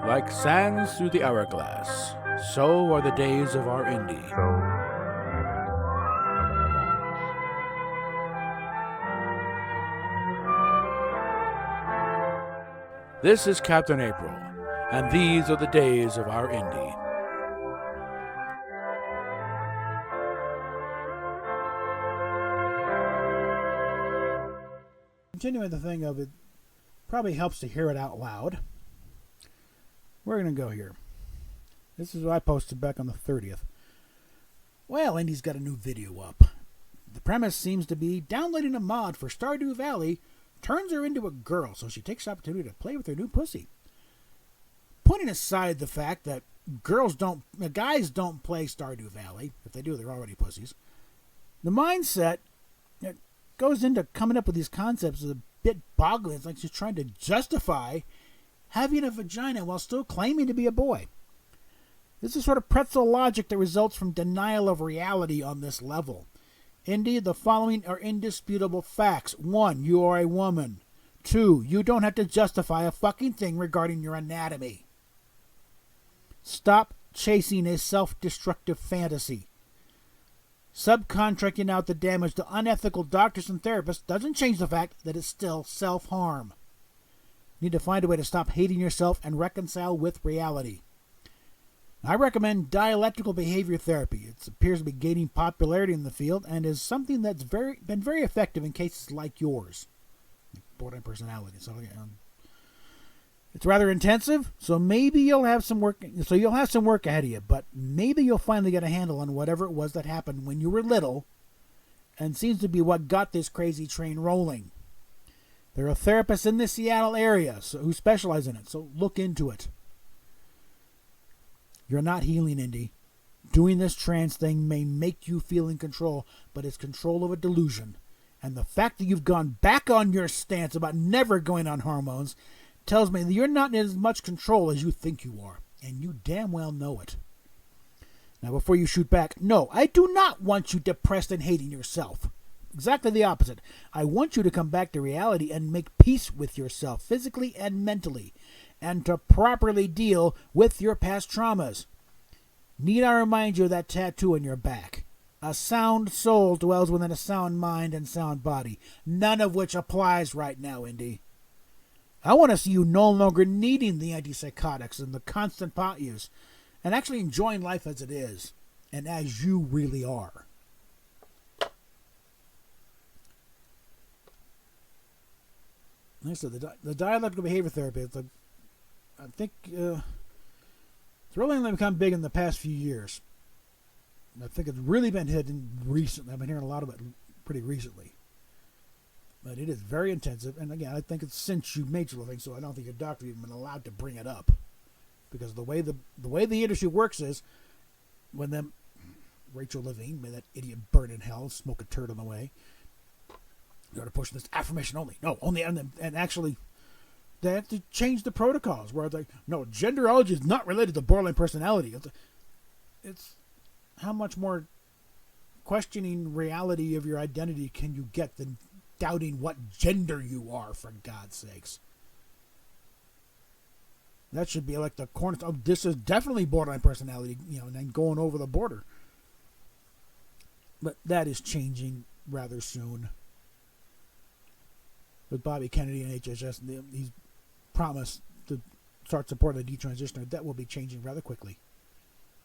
Like sands through the hourglass, so are the days of our Indy. This is Captain April, and these are the days of our Indy. Continuing the thing of it, probably helps to hear it out loud. We're going to go here. This is what I posted back on the 30th. Well, Indy's got a new video up. The premise seems to be downloading a mod for Stardew Valley turns her into a girl, so she takes the opportunity to play with her new pussy. Putting aside the fact that guys don't play Stardew Valley. If they do, they're already pussies. The mindset that goes into coming up with these concepts is a bit boggling. It's like she's trying to justify having a vagina while still claiming to be a boy. This is sort of pretzel logic that results from denial of reality on this level. Indeed, the following are indisputable facts. 1, you are a woman. 2, you don't have to justify a fucking thing regarding your anatomy. Stop chasing a self-destructive fantasy. Subcontracting out the damage to unethical doctors and therapists doesn't change the fact that it's still self-harm. You need to find a way to stop hating yourself and reconcile with reality. I recommend dialectical behavior therapy. It appears to be gaining popularity in the field and is something that's been very effective in cases like yours. Borderline personality. So it's rather intensive, so maybe you'll have some work ahead of you, but maybe you'll finally get a handle on whatever it was that happened when you were little and seems to be what got this crazy train rolling. There are therapists in the Seattle area who specialize in it, so look into it. You're not healing, Indy. Doing this trans thing may make you feel in control, but it's control of a delusion. And the fact that you've gone back on your stance about never going on hormones tells me that you're not in as much control as you think you are. And you damn well know it. Now, before you shoot back, no, I do not want you depressed and hating yourself. Exactly the opposite. I want you to come back to reality and make peace with yourself, physically and mentally, and to properly deal with your past traumas. Need I remind you of that tattoo on your back? A sound soul dwells within a sound mind and sound body, none of which applies right now, Indy. I want to see you no longer needing the antipsychotics and the constant pot use, and actually enjoying life as it is, and as you really are. Like I said, the dialectical behavior therapy, I think it's really only become big in the past few years. I think it's really been hidden recently. I've been hearing a lot of it pretty recently. But it is very intensive. And again, I think it's since you made your living, so I don't think your doctor even been allowed to bring it up. Because the way the industry works is when them Rachel Levine, may that idiot burn in hell, smoke a turd on the way. They're pushing this affirmation only. No, only and actually they have to change the protocols where it's like, no, genderology is not related to borderline personality. It's how much more questioning reality of your identity can you get than doubting what gender you are, for God's sakes. That should be like the corner. Oh, this is definitely borderline personality, and then going over the border. But that is changing rather soon. With Bobby Kennedy and HHS, he's promised to start supporting the detransitioner. That will be changing rather quickly.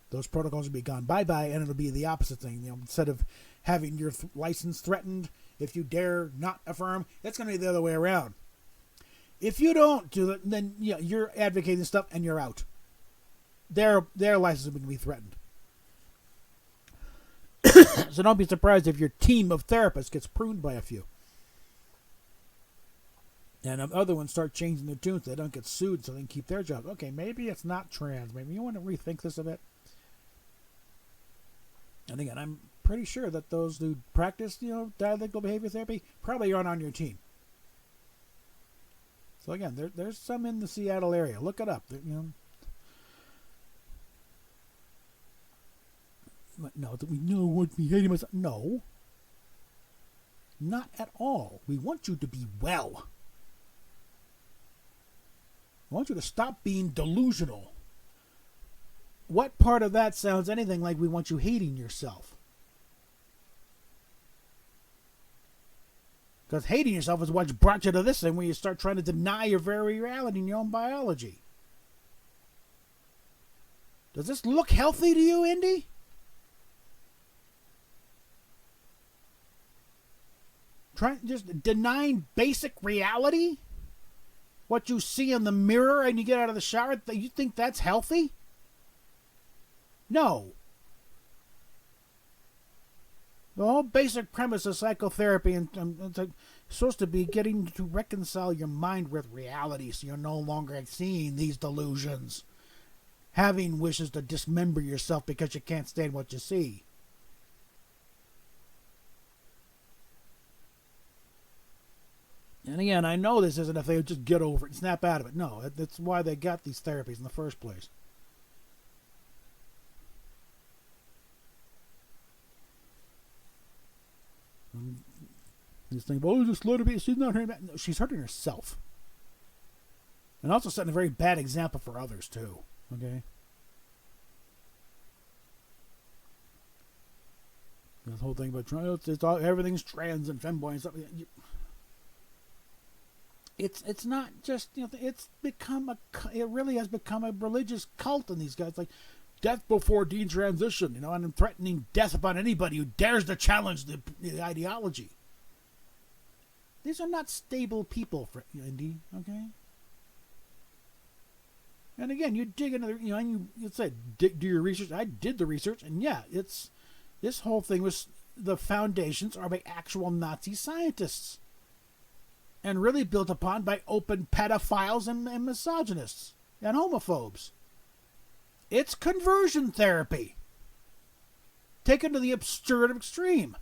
Those protocols will be gone bye-bye, and it'll be the opposite thing. Instead of having your license threatened if you dare not affirm, it's going to be the other way around. If you don't do it, then you're advocating stuff and you're out. Their license is going to be threatened. So don't be surprised if your team of therapists gets pruned by a few. And other ones start changing their tunes so they don't get sued so they can keep their jobs. Okay, maybe it's not trans. Maybe you want to rethink this a bit. And again, I'm pretty sure that those who practice, dialectical behavior therapy probably aren't on your team. So again, there's some in the Seattle area. Look it up. No, that we know what we hate him. No, not at all. We want you to be well. I want you to stop being delusional. What part of that sounds anything like we want you hating yourself? Because hating yourself is what brought you to this thing, where you start trying to deny your very reality in your own biology. Does this look healthy to you, Indy? Just denying basic reality? What you see in the mirror and you get out of the shower, you think that's healthy? No. The whole basic premise of psychotherapy and it's like supposed to be getting to reconcile your mind with reality, so you're no longer seeing these delusions, having wishes to dismember yourself because you can't stand what you see. And again, I know this isn't if they would just get over it and snap out of it. No, that's why they got these therapies in the first place. This thing, oh, just let her be. She's not hurting. No, she's hurting herself, and also setting a very bad example for others too. Okay. This whole thing about trans, it's all, everything's trans and femboy and stuff. It's not just, it's become it really has become a religious cult in these guys, like death before detransition, and I'm threatening death upon anybody who dares to challenge the ideology. These are not stable people, for Indy, okay? And again, you dig into and you said do your research. I did the research, and yeah, this whole thing was, the foundations are by actual Nazi scientists, and really built upon by open pedophiles and misogynists and homophobes. It's conversion therapy taken to the absurd extreme.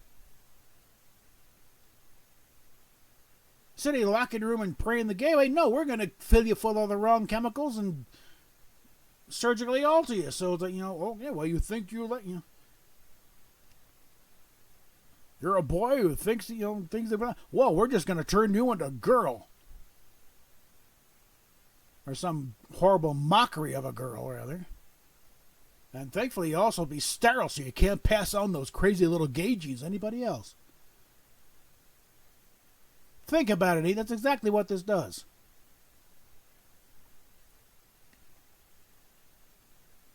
Sitting locked in a room and praying the gateway. No, we're going to fill you full of the wrong chemicals and surgically alter you so that, okay, well, you think you're a boy who thinks, things about, well, we're just going to turn you into a girl. Or some horrible mockery of a girl, rather. And thankfully, you also be sterile so you can't pass on those crazy little gay genes to anybody else. Think about it, that's exactly what this does.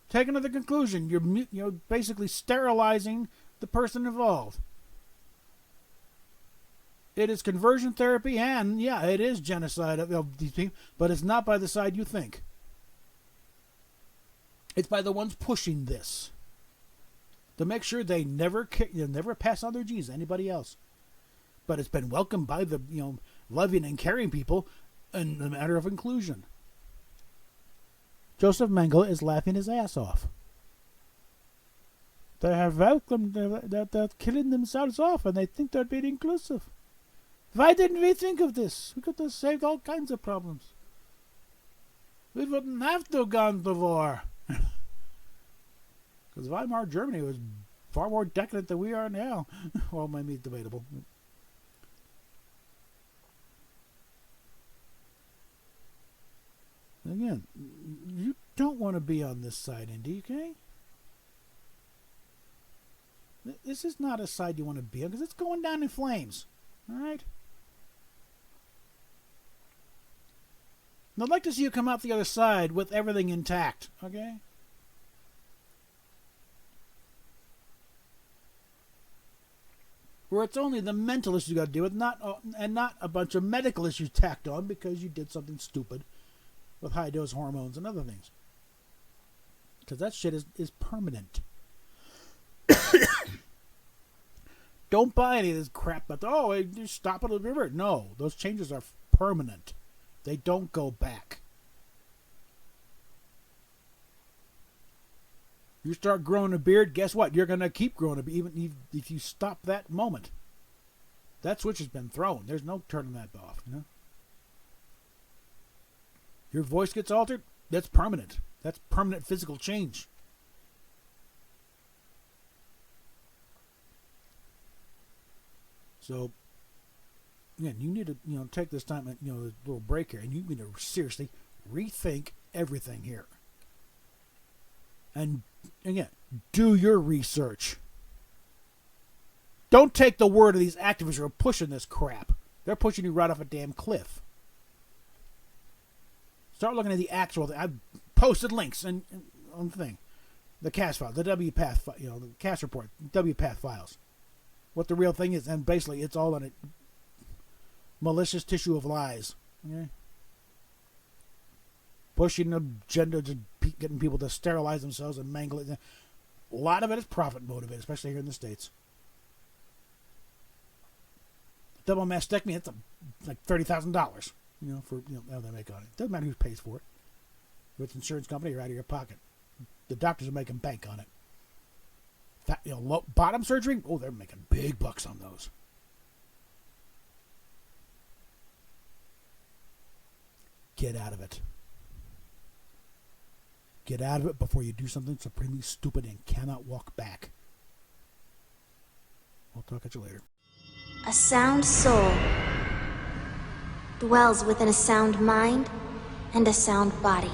Taken to the conclusion, you're basically sterilizing the person involved. It is conversion therapy, and yeah, it is genocide of these people, but it's not by the side you think. It's by the ones pushing this, to make sure they never pass on their genes to anybody else. But it's been welcomed by the loving and caring people in the matter of inclusion. Joseph Mengele is laughing his ass off. They have welcomed that they're killing themselves off, and they think they're being inclusive. Why didn't we think of this? We could have saved all kinds of problems. We wouldn't have to have gone to war. Because Weimar Germany was far more decadent than we are now. Well, maybe debatable. Again, you don't want to be on this side, Indy, okay? This is not a side you want to be on, because it's going down in flames. Alright? And I'd like to see you come out the other side with everything intact, okay? Where it's only the mental issues you got to deal with, not a bunch of medical issues tacked on because you did something stupid with high dose hormones and other things. Because that shit is permanent. Don't buy any of this crap but just stop it, revert. No, those changes are permanent. They don't go back. You start growing a beard, guess what? You're going to keep growing a beard, even if you stop that moment. That switch has been thrown. There's no turning that off, Your voice gets altered, that's permanent. That's permanent physical change. So, again, you need to, take this time, this little break here, and you need to seriously rethink everything here. And again, do your research. Don't take the word of these activists who are pushing this crap. They're pushing you right off a damn cliff. Start looking at the actual thing. I've posted links on the thing. The CAS file, the WPATH, the CAS report, WPATH files. What the real thing is, and basically it's all on a malicious tissue of lies. Okay? Pushing an agenda, to getting people to sterilize themselves and mangle it. A lot of it is profit motivated, especially here in the States. Double mastectomy, that's like $30,000. For how they make on it. Doesn't matter who pays for it. If it's an insurance company or out of your pocket, the doctors are making bank on it. Bottom surgery, they're making big bucks on those. Get out of it. Get out of it before you do something supremely stupid and cannot walk back. I'll talk at you later. A sound soul dwells within a sound mind and a sound body.